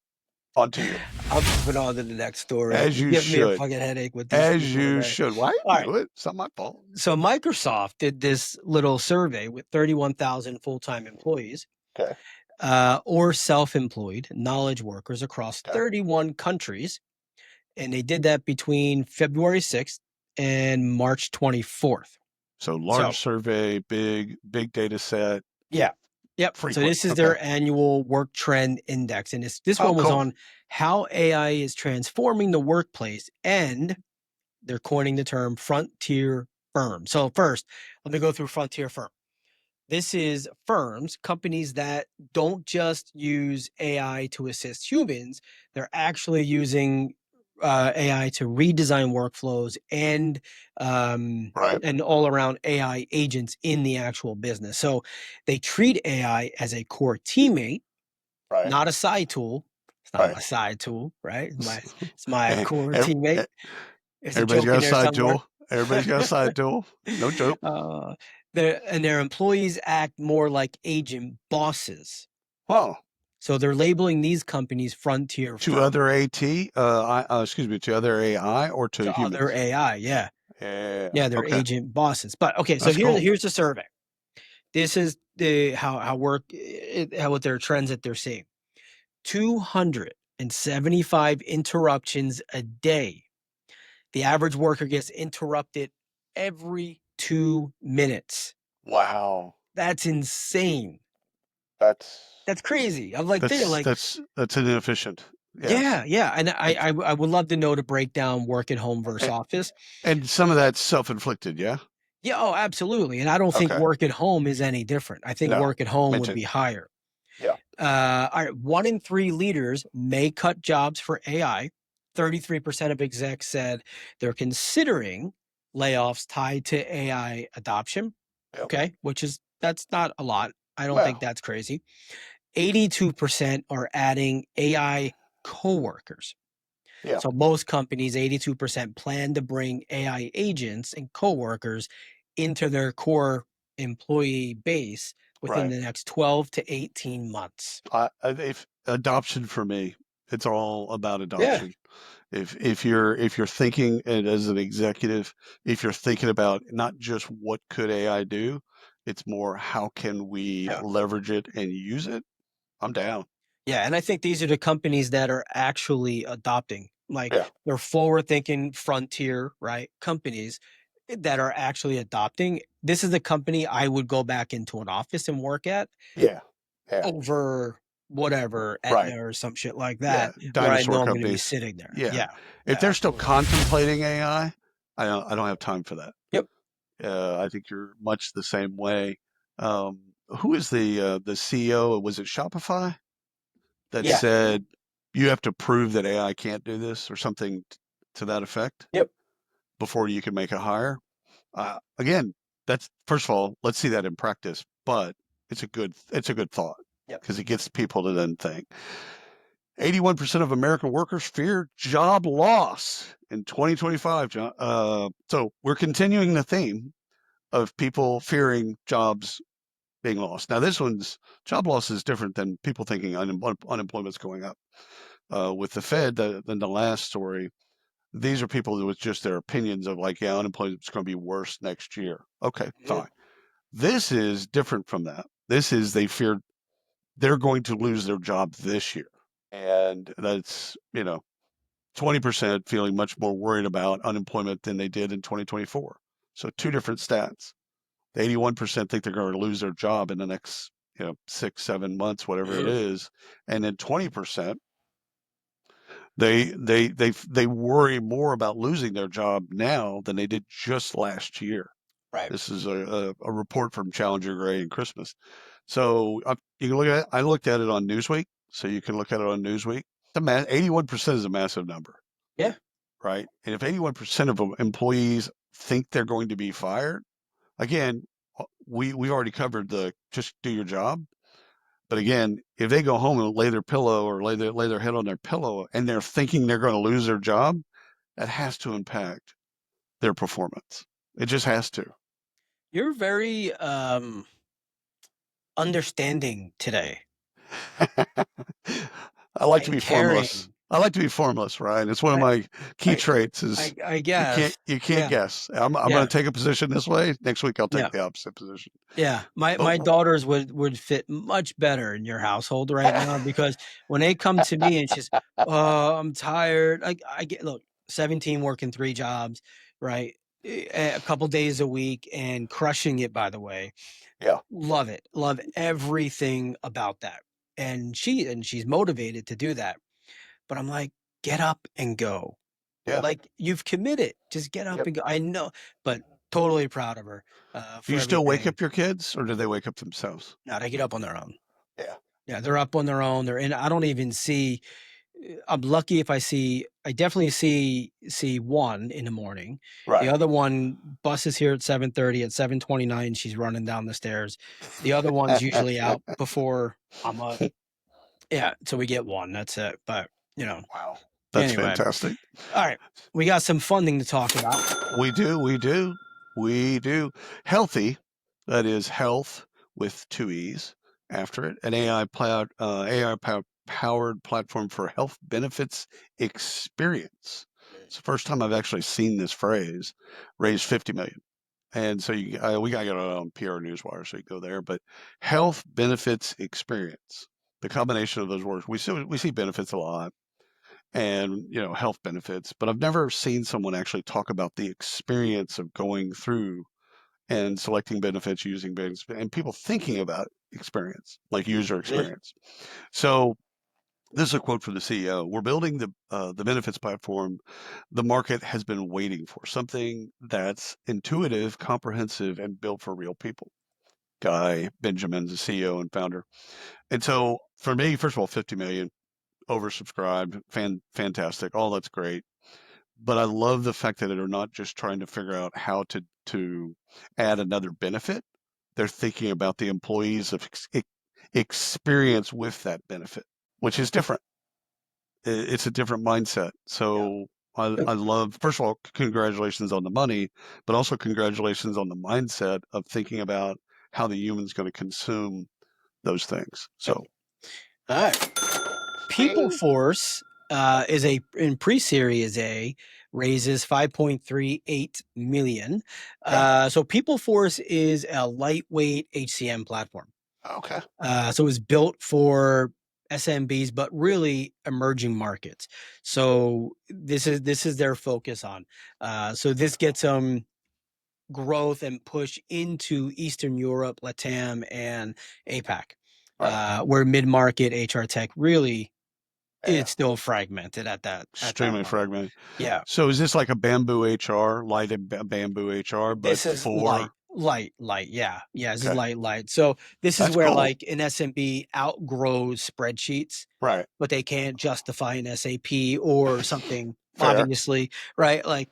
On to you. I'm moving on to the next story. As You're you giving me a should. fucking headache with these As people you today. should. Why All you right. do it? It's not my fault. So Microsoft did this little survey with 31,000 full-time employees, Okay. or self-employed knowledge workers across Okay. 31 countries, and they did that between February 6th and March 24th. So So, large survey, big data set, yeah. Yep. So frequent. this is Okay. their annual work trend index, and this Oh, one was cool. on how AI is transforming the workplace, and they're coining the term frontier firm. So first, let me go through frontier firm. This is firms, companies that don't just use AI to assist humans, they're actually using AI to redesign workflows Right. and all around AI agents in the actual business. So they treat AI as a core teammate, Right. not a side tool. It's not Right. my side tool, right? It's my Eh, core ev- teammate. eh, There's a Everybody's joke got in a there side somewhere. tool. Everybody's got a side tool. No joke. uh, their employees act more like agent bosses. Oh, So they're labeling these companies frontier to firm other excuse me, to other AI or to to other humans? AI. Yeah. Yeah. Yeah, they're Okay. agent bosses. But okay, so That's cool. here's the survey. This is the how what their trends that they're seeing. 275 interruptions a day. The average worker gets interrupted every 2 minutes. Wow. That's insane. That's That's crazy. I'm like, they're like, that's inefficient. Yes. yeah, yeah. And It's, I would love to know to break down work at home versus a- office. and some of that's self-inflicted. Yeah. Yeah, oh, absolutely. And I don't think Okay. work at home is any different. I think No. work at home would be Mention. higher. Yeah. All right, 1 in 3 leaders may cut jobs for AI. 33% of execs said they're considering layoffs tied to AI adoption. Yep. Okay, that's not a lot. I don't think Well. that's crazy. 82% are adding AI coworkers. Yeah. So most companies, 82% plan to bring AI agents and coworkers into their core employee base within Right. the next 12 to 18 months. If adoption for me, it's all about Yeah. adoption. If you're thinking and as an executive, if you're thinking about not just what could AI do, it's more how can we Yeah. leverage it and use it. I'm down. Yeah, and I think these are the companies that are actually adopting, like, Yeah. they're forward-thinking frontier, right, companies that are actually adopting. This is a company I would go back into an office and work at Yeah. Yeah. over whatever, Right. Aetna or some shit like Yeah. that, where I Dinosaur know I'm gonna be companies. sitting there. Yeah. Yeah. If Yeah, they're still absolutely. contemplating AI, I don't have time for that. Yep. I think you're much the same way. Who is the CEO? Was it Shopify that Yeah. said you have to prove that AI can't do this or something to that effect Yep. before you can make a hire? Again, that's first of all, let's see that in practice. But it's a good thought Yep. because it gets people to then think. 81% of American workers fear job loss in 2025, John. So we're continuing the theme of people fearing jobs being lost. Now, this one's job loss is different than people thinking unemployment's going up. With the Fed, than the last story, these are people with just their opinions of like, yeah, unemployment's going to be worse next year. Okay, Mhm. fine. This is different from that. This is they fear they're going to lose their job this year. And that's, 20% feeling much more worried about unemployment than they did in 2024. So two different stats. The 81% think they're going to lose their job in the next, 6, 7 months, whatever it Mhm. is. And then 20% They worry more about losing their job now than they did just last year. Right. This is a report from Challenger Gray and Christmas. So you can look at it. I looked at it on Newsweek, so you can look at it on Newsweek. 81% is a massive number, Yeah. right? And if 81% of employees think they're going to be fired, again, we've already covered the just do your job. But again, if they go home and lay their pillow or lay their head on their pillow and they're thinking they're going to lose their job, that has to impact their performance. It just has to. You're very understanding today I like to and be formless. caring. I like to be formless, right? It's one of I my key I traits is I guess. you can't Yeah. guess. I'm going Yeah. to take a position this way. Next week I'll take Yeah. the opposite position. Yeah, But my daughters would fit much better in your household right now because when they come to me and she's, "Oh, I'm tired." I get look, 17 working 3 jobs, right? A couple days a week and crushing it, by the way. yeah, Love it. Love everything about that. And she's motivated to do that. But I'm like, "Get up and go." yeah, Like, you've committed. Just get up yep. and go. I know, but totally proud of her, Do for you still wake everything. up your kids, or do they wake up themselves? No, they get up on their own. Yeah, Yeah, they're up on their own. They're in I don't even see I'm lucky if I definitely see one in the morning. The right. other one, bus is here at 7:30, at 7:29, she's running down the stairs. The other one's usually out before I'm up. Yeah, so we get one, that's it. But, you know, Wow, that's anyway. fantastic. Alright, we got some funding to talk about. We do, we do, we do. Healthy, that is health with two E's after it, an powered platform for health benefits experience. Mm, It's the first time I've actually seen this phrase, raised 50 million. And so we got to get it on PR Newswire, so you go there. But health benefits experience, the combination of those words, we see benefits a lot and health benefits, but I've never seen someone actually talk about the experience of going through and selecting benefits using benefits and people thinking about experience like user yeah, experience. So this is a quote from the CEO. We're building the benefits platform the market has been waiting for, something that's intuitive, comprehensive, and built for real people. Guy Benjamin's the CEO and founder. And so for me, first of all, 50 million oversubscribed, fantastic, all that's great. But I love the fact that they're not just trying to figure out how to add another benefit. They're thinking about the employees of experience with that benefit, which is different. It's a different mindset. yeah. So Yep, I love, first of all, congratulations on the money, but also congratulations on the mindset of thinking about how the human's going to consume those things. yep. So, Alright. People bing. Force, is a in pre-series A, raises 5.38 million. Okay. So People Force is a lightweight HCM platform. Okay. So it's built for SMBs, but really emerging markets. So this is their focus on. So this gets them growth and push into Eastern Europe, LATAM, and APAC, Right. where mid-market HR tech really Yeah. it's still fragmented at that Extremely level. fragmented. Yeah. So is this like a bamboo HR, light bamboo HR, but This is light, for light, yeah. Yeah, this is okay, light. So, this is that's where, cool. like, an SMB outgrows spreadsheets, Right. but they can't justify an SAP or something, Fair. obviously, right? Like,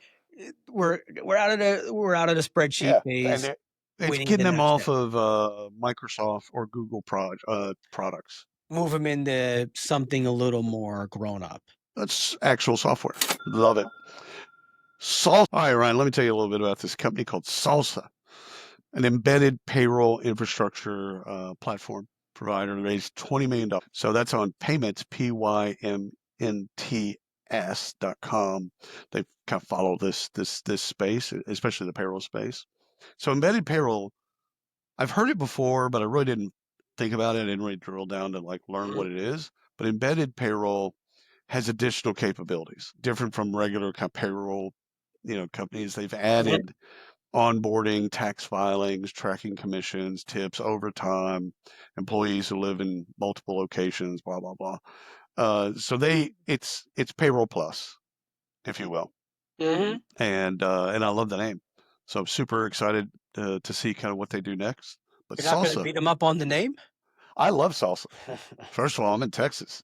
we're out of the spreadsheet Yeah. And phase, it's winning getting the them next off day. of Microsoft or Google products. Move them into something a little more grown up. That's actual software. Love it. Salsa. All right, Ryan, let me tell you a little bit about this company called Salsa, an embedded payroll infrastructure platform provider, raised $20 million. So that's on payments, PYMNTS.com. They kind of follow this space, especially the payroll space. So embedded payroll, I've heard it before, but I really didn't think about it. I didn't really drill down to like learn Mhm. what it is. But embedded payroll has additional capabilities, different from regular payroll, companies. They've Mhm. added onboarding, tax filings, tracking commissions, tips, overtime, employees who live in multiple locations, blah, blah, blah. So it's Payroll Plus, if you will, Hmm. and I love the name. So I'm super excited to see kind of what they do next. But You're not going to salsa, beat them up on the name? I love salsa. First of all, I'm in Texas.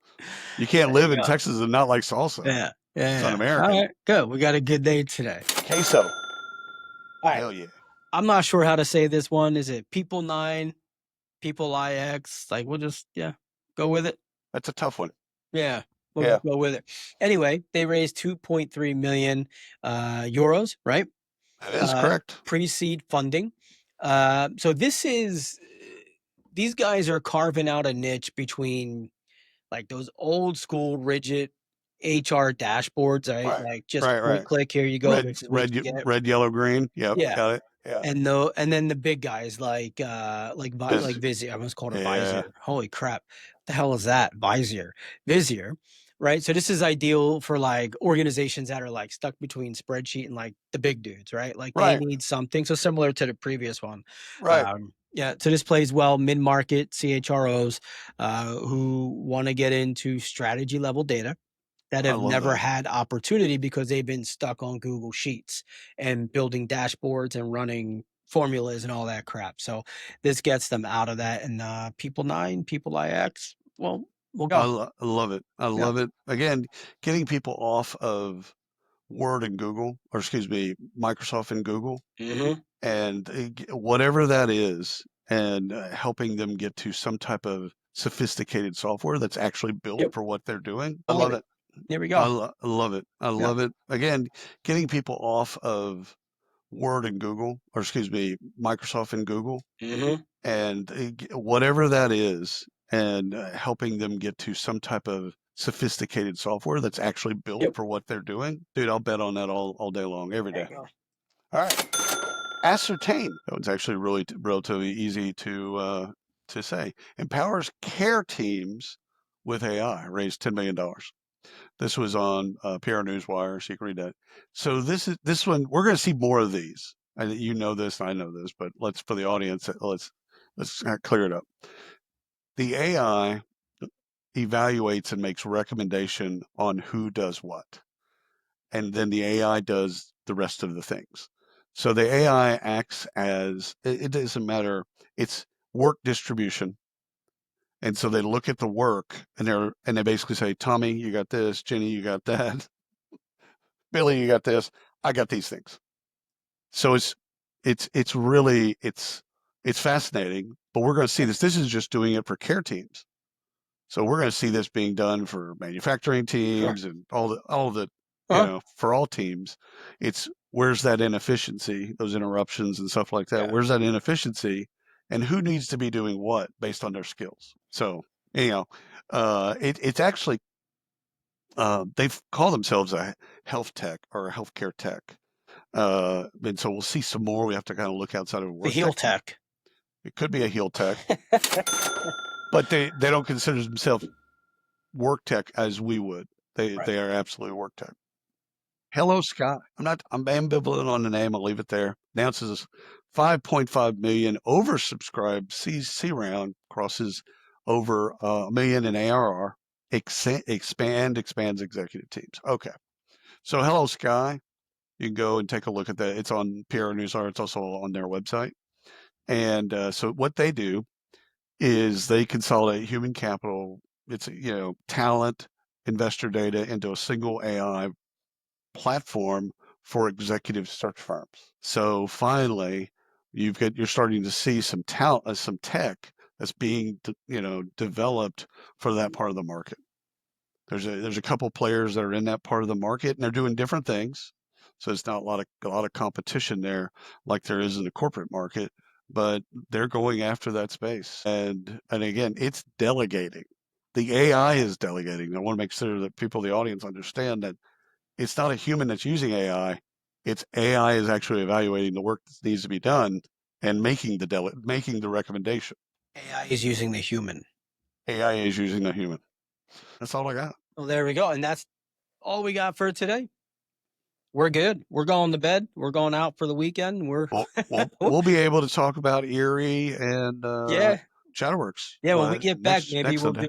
You can't There live you in go. Texas and not like salsa. Yeah. Yeah. It's Yeah. All un-American. right. Good. We got a good day today. Queso. All right. Hell yeah. I'm not sure how to say this one. Is it People 9, People IX? Like, we'll just, yeah, go with it. That's a tough one. Yeah, we'll Yeah, just go with it. Anyway, they raised 2.3 million euros, right? that is correct. Pre-seed funding. So this is these guys are carving out a niche between like those old school rigid HR dashboards, right? Right, Like just right, point right. click, here you go, this is what you get. Red, yellow, green. Yep, Yeah. got it. Yeah. And then the big guys like Vis- Vizier. I almost called it yeah. Visor. Holy crap. What the hell is that? Vizier, right? So this is ideal for like organizations that are like stuck between spreadsheet and like the big dudes, right? Like they Right, need something. So similar to the previous one. right. Yeah, so this plays well mid-market CHROs who want to get into strategy level data that I have love never that. had opportunity because they've been stuck on Google Sheets and building dashboards and running formulas and all that crap. So this gets them out of that. And People 9, People IX, well, we'll go. I love it. I Yeah. love it. Again, getting people off of Word and Google, or excuse me, Microsoft and Google, Hmm. and whatever that is, and helping them get to some type of sophisticated software that's actually built Yep. for what they're doing. I love Totally. it. There we go. I love it. I Yeah. love it. Again, getting people off of Word and Google, or excuse me, Microsoft and Google, Hmm. and whatever that is, and helping them get to some type of sophisticated software that's actually built Yep. for what they're doing. Dude, I'll bet on that all day long, every There day. you go. All right. Ascertain. That one's actually really relatively easy to say. Empowers care teams with AI. Raised $10 million. This was on PR Newswire, so you can read that. So this one. We're going to see more of these. And you know this, and I know this, but let's for the audience, let's clear it up. The AI evaluates and makes recommendation on who does what, and then the AI does the rest of the things. So the AI acts as it doesn't matter. It's work distribution, and so they look at the work and they basically say, Tommy, you got this, Jenny, you got that, Billy, you got this, I got these things. So it's really it's fascinating, but we're going to see this. This is just doing it for care teams. So we're going to see this being done for manufacturing Sure. teams and all the Uh-huh. for all teams. It's where's that inefficiency, those interruptions and stuff like that. Yeah. Where's that inefficiency, and who needs to be doing what based on their skills. So anyhow, it's actually they've called themselves a health tech or a healthcare tech. And so we'll see some more. We have to kind of look outside of The work heel tech. tech. It could be a heel tech, but they don't consider themselves work tech as we would. Right. They are absolutely work tech. Hello Sky. I'm ambivalent on the name. I'll leave it there. Announces 5.5 million oversubscribed C round, crosses over a million in ARR. Expands executive teams. Okay. So Hello Sky, you can go and take a look at that. It's on PR Newswire. It's also on their website. And so what they do is they consolidate human capital. It's talent, investor data into a single AI platform for executive search firms. So finally, you're starting to see some talent, some tech that's being developed for that part of the market. There's a couple players that are in that part of the market, and they're doing different things. So it's not a lot of competition there like there is in the corporate market, but they're going after that space. And again, it's delegating. The AI is delegating. I want to make sure that people in the audience understand that it's not a human that's using AI. It's AI is actually evaluating the work that needs to be done and making the recommendation. AI is using the human. AI is using a human. That's all I got. Well, there we go. And that's all we got for today. We're good. We're going to bed. We're going out for the weekend. We're We'll be able to talk about Erie and yeah. Chatterworks. Yeah, when we Well, get back, next Sunday.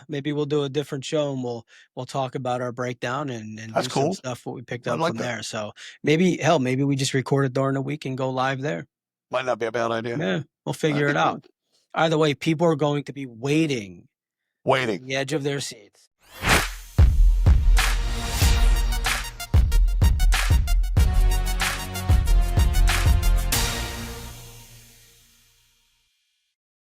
maybe we'll do a different show and we'll talk about our breakdown and That's do some cool. stuff what we picked I up like from that. there. So maybe hell, maybe we just record it during the week and go live there. Might not be a bad idea. Yeah, we'll That'd figure be it out. cool. Either way, people are going to be waiting on Waiting. the edge of their seats.